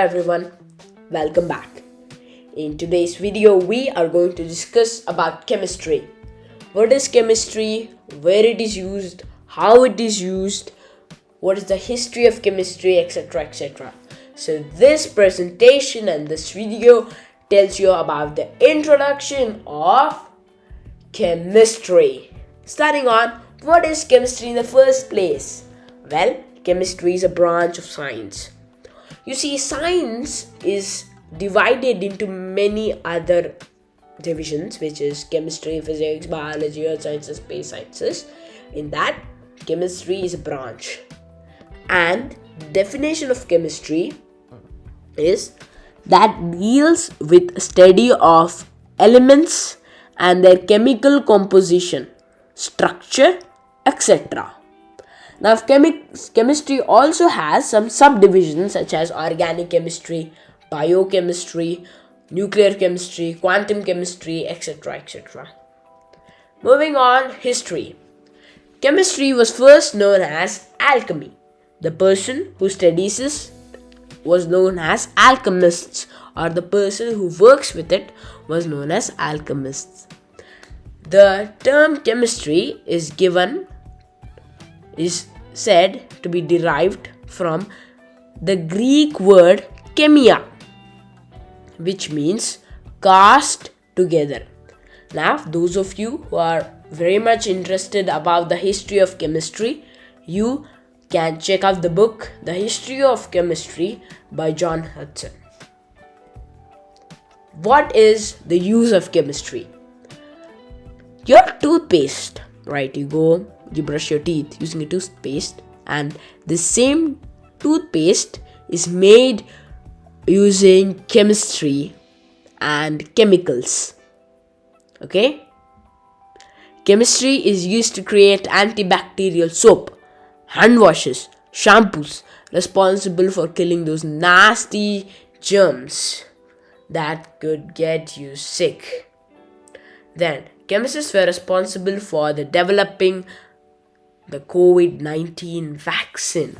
Everyone, welcome back. In today's video we are going to discuss about chemistry. What is chemistry, where it is used, how it is used, what is the history of chemistry, etc, etc. So this presentation and this video tells you about the introduction of chemistry. Starting on, what is chemistry in the first place? Well, chemistry is a branch of science. You see, science is divided into many other divisions, which is chemistry, physics, biology, earth sciences, space sciences. In that, chemistry is a branch. And definition of chemistry is that deals with study of elements and their chemical composition, structure, etc. Now, chemistry also has some subdivisions such as organic chemistry, biochemistry, nuclear chemistry, quantum chemistry, etc, etc. Moving on, history. Chemistry was first known as alchemy. The person who studies this was known as alchemists, or the person who works with it was known as alchemists. The term chemistry is said to be derived from the Greek word chemia, which means cast together. Now, those of you who are very much interested about the history of chemistry, you can check out the book The History of Chemistry by John Hudson. What is the use of chemistry? Your toothpaste, right? You brush your teeth using a toothpaste, and the same toothpaste is made using chemistry and chemicals. Okay? Chemistry is used to create antibacterial soap, hand washes, shampoos, responsible for killing those nasty germs that could get you sick. Then, chemists were responsible for the developing the COVID-19 vaccine.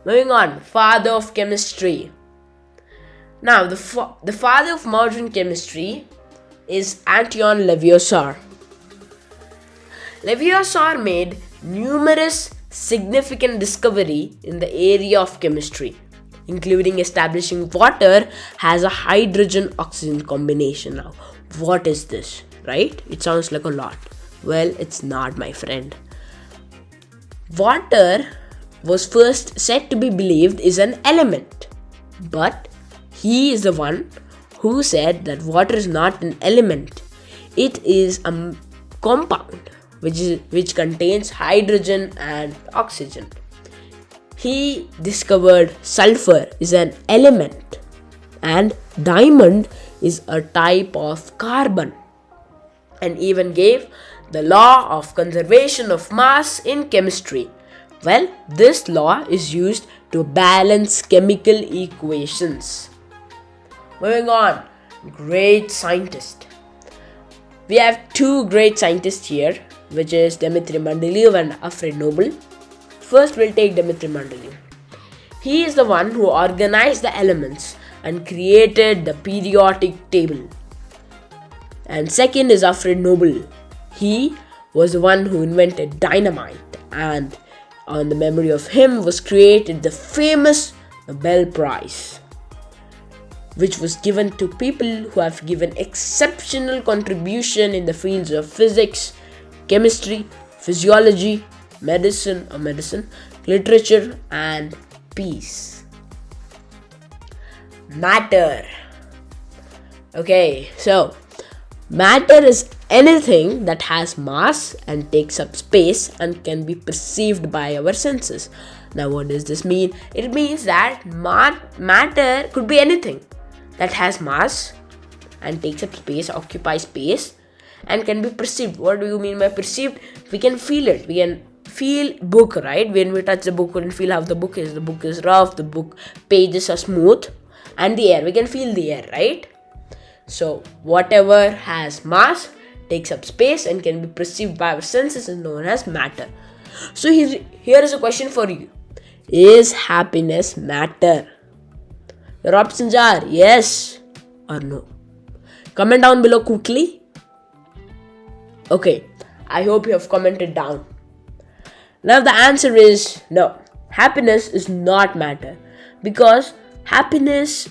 Moving on, father of chemistry. Now, the father of modern chemistry is Antoine Lavoisier. Lavoisier made numerous significant discoveries in the area of chemistry, including establishing water has a hydrogen-oxygen combination. Now, what is this, right? It sounds like a lot. Well, it's not, my friend. Water was first said to be believed is an element, but he is the one who said that water is not an element. It is a compound which contains hydrogen and oxygen. He discovered sulfur is an element and diamond is a type of carbon, and even gave the law of conservation of mass in chemistry. Well, this law is used to balance chemical equations. Moving on, great scientist. We have two great scientists here, which is Dmitry Mendeleev and Alfred Nobel. First, we'll take Dmitry Mendeleev. He is the one who organized the elements and created the periodic table. And second is Alfred Nobel. He was the one who invented dynamite, and on the memory of him was created the famous Nobel Prize, which was given to people who have given exceptional contribution in the fields of physics, chemistry, physiology, medicine, literature, and peace. Matter. Okay, so matter is anything that has mass and takes up space and can be perceived by our senses. Now, what does this mean? It means that matter could be anything that has mass and takes up space, occupies space, and can be perceived. What do you mean by perceived? We can feel it. We can feel book, right? When we touch the book, we can feel how the book is. The book is rough, the book pages are smooth, and the air. We can feel the air, right? So, whatever has mass, takes up space, and can be perceived by our senses is known as matter. So, here is a question for you. Is happiness matter? Your options are yes or no. Comment down below quickly. Okay, I hope you have commented down. Now the answer is no. Happiness is not matter, because happiness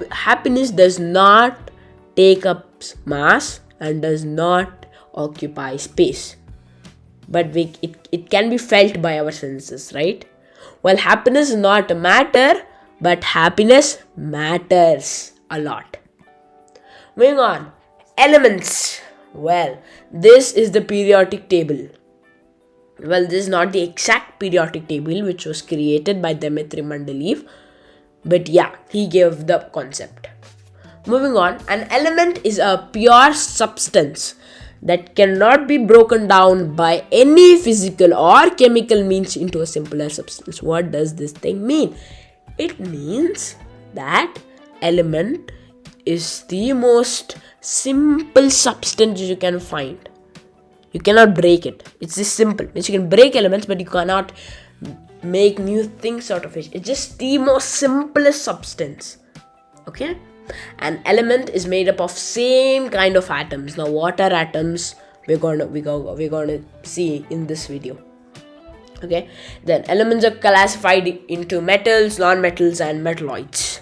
happiness does not take up mass and does not occupy space, but it can be felt by our senses, right? Well, happiness is not a matter, but happiness matters a lot. Moving on, elements. Well, this is the periodic table. Well, this is not the exact periodic table which was created by Dmitry Mendeleev, but yeah, he gave the concept. Moving on, an element is a pure substance that cannot be broken down by any physical or chemical means into a simpler substance. What does this thing mean? It means that element is the most simple substance you can find. You cannot break it. It's just simple. Means you can break elements, but you cannot make new things out of it. It's just the most simplest substance. Okay? An element is made up of same kind of atoms. Now, what are atoms? We're gonna see in this video. Okay? Then elements are classified into metals, non-metals, and metalloids.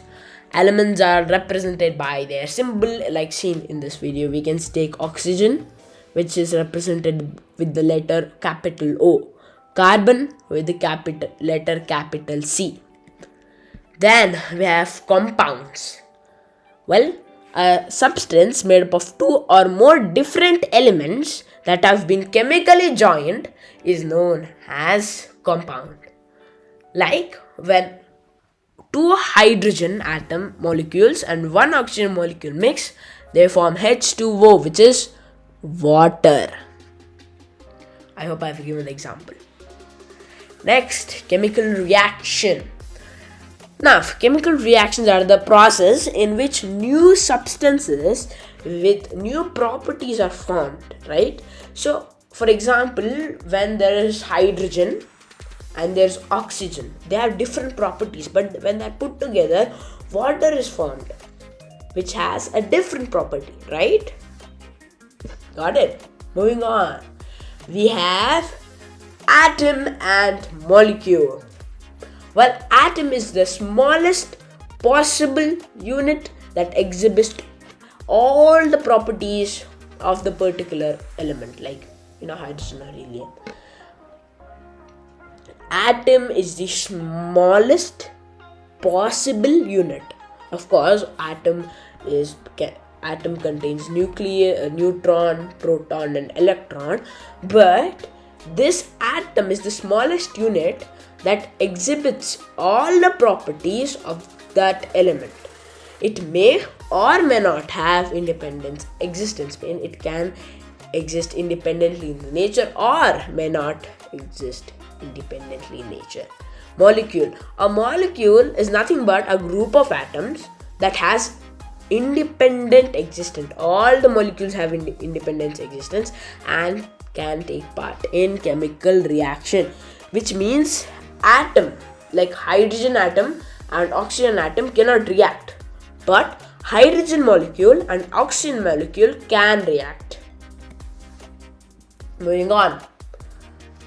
Elements are represented by their symbol, like seen in this video. We can take oxygen, which is represented with the letter capital O. Carbon with the letter capital C. Then we have compounds. Well, a substance made up of two or more different elements that have been chemically joined is known as compound. Like when two hydrogen atom molecules and one oxygen molecule mix, they form H2O, which is water. I hope I've given the example. Next, chemical reaction. Now, chemical reactions are the process in which new substances with new properties are formed, right? So, for example, when there is hydrogen and there's oxygen, they have different properties, but when they're put together, water is formed, which has a different property, right? Got it? Moving on. We have atom and molecule. Well, atom is the smallest possible unit that exhibits all the properties of the particular element, like hydrogen or helium. Atom is the smallest possible unit. Of course, atom contains nucleus, neutron, proton, and electron, but this atom is the smallest unit that exhibits all the properties of that element. It may or may not have independent existence. It can exist independently in nature or may not exist independently in nature. Molecule. A molecule is nothing but a group of atoms that has independent existence. All the molecules have independent existence and can take part in chemical reaction, which means atom like hydrogen atom and oxygen atom cannot react, but hydrogen molecule and oxygen molecule can react. Moving on,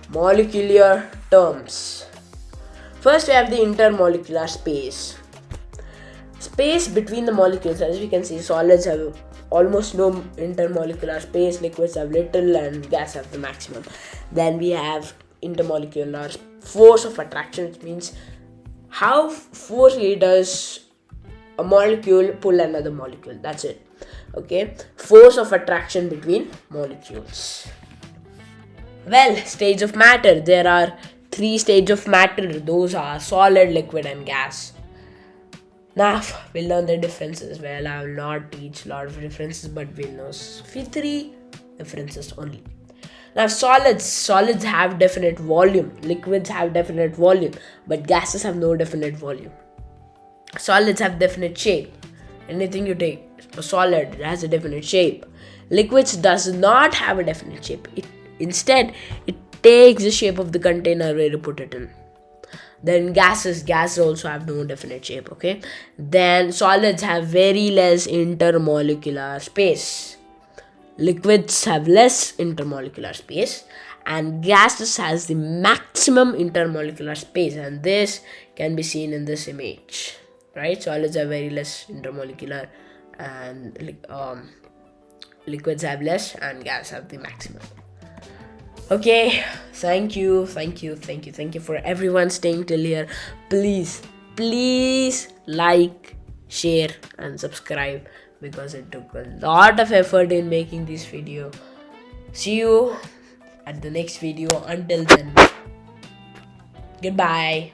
molecular terms. First we have the intermolecular space. Space between the molecules. As we can see, solids have almost no intermolecular space, liquids have little, and gas have the maximum. Then we have intermolecular force of attraction, which means how forcefully does a molecule pull another molecule. That's it. Okay, force of attraction between molecules. Well, stage of matter. There are 3 stages of matter. Those are solid, liquid, and gas. Now we'll learn the differences. Well, I will not teach a lot of differences, but we'll know 3 differences only. Now solids have definite volume, liquids have definite volume, but gases have no definite volume. Solids have definite shape. Anything you take, a solid, it has a definite shape. Liquids does not have a definite shape. Instead, it takes the shape of the container where you put it in. Then gases also have no definite shape. Okay, then solids have very less intermolecular space, liquids have less intermolecular space, and gases has the maximum intermolecular space, and this can be seen in this image, right? Solids are very less intermolecular, and liquids have less, and gas have the maximum. Okay, thank you for everyone staying till here. Please like, share, and subscribe, because it took a lot of effort in making this video. See you at the next video. Until then, goodbye.